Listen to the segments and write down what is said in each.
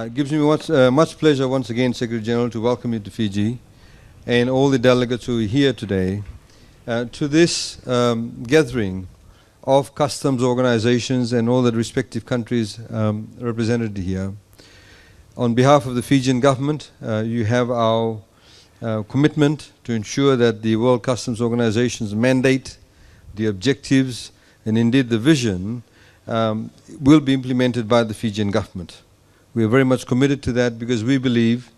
It gives me much pleasure once again, Secretary General, to welcome you to Fiji and all the delegates who are here today to this gathering of customs organizations and all the respective countries represented here. On behalf of the Fijian government, you have our commitment to ensure that the World Customs Organization's mandate, the objectives, and indeed the vision will be implemented by the Fijian government. We are very much committed to that because we believe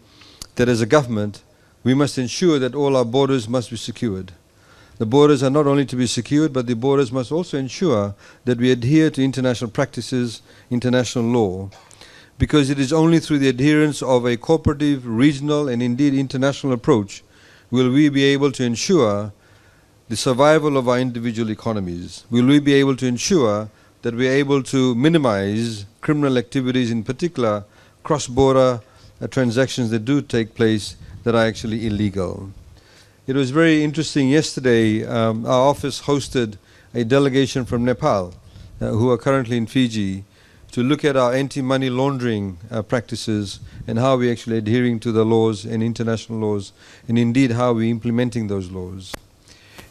that as a government, we must ensure that all our borders must be secured. The borders are not only to be secured, but the borders must also ensure that we adhere to international practices, international law, because it is only through the adherence of a cooperative, regional, and indeed international approach will we be able to ensure the survival of our individual economies. Will we be able to ensure that we are able to minimize criminal activities, in particular cross-border transactions that do take place that are actually illegal. It was very interesting yesterday, our office hosted a delegation from Nepal who are currently in Fiji to look at our anti-money laundering practices and how we're actually adhering to the laws and international laws, and indeed how we're implementing those laws.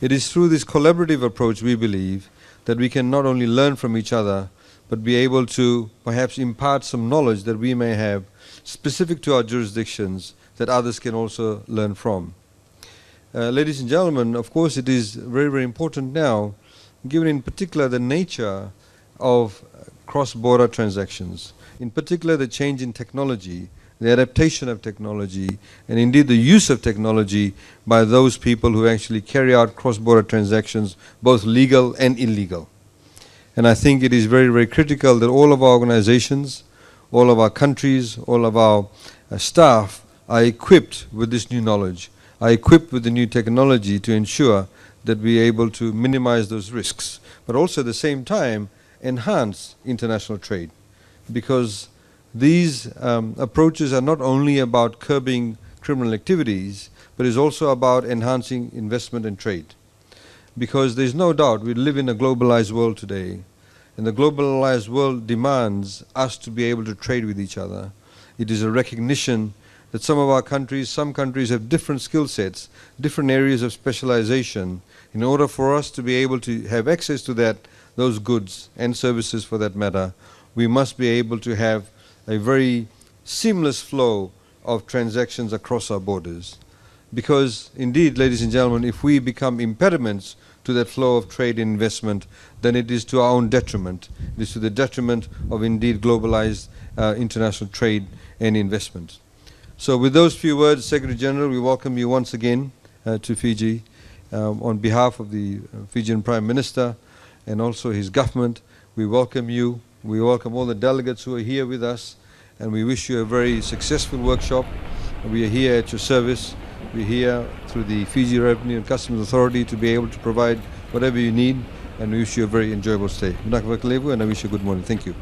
It is through this collaborative approach, we believe, that we can not only learn from each other, but be able to perhaps impart some knowledge that we may have specific to our jurisdictions that others can also learn from. Ladies and gentlemen, of course it is very, very important now, given in particular the nature of cross-border transactions, in particular the change in technology, the adaptation of technology, and indeed the use of technology by those people who actually carry out cross-border transactions, both legal and illegal. And I think it is very, very critical that all of our organizations, all of our countries, all of our staff are equipped with this new knowledge, are equipped with the new technology to ensure that we are able to minimize those risks, but also at the same time enhance international trade, because these approaches are not only about curbing criminal activities, but is also about enhancing investment and trade. Because there's no doubt we live in a globalized world today, and the globalized world demands us to be able to trade with each other. It is a recognition that some countries have different skill sets, different areas of specialization. In order for us to be able to have access to those goods and services for that matter, we must be able to have a very seamless flow of transactions across our borders. Because indeed, ladies and gentlemen, if we become impediments to that flow of trade and investment, then it is to our own detriment. It is to the detriment of indeed globalized international trade and investment. So with those few words, Secretary General, we welcome you once again to Fiji on behalf of the Fijian Prime Minister and also his government. We welcome you. We welcome all the delegates who are here with us, and we wish you a very successful workshop. We are here at your service. We're here through the Fiji Revenue and Customs Authority to be able to provide whatever you need, and we wish you a very enjoyable stay. And I wish you a good morning. Thank you.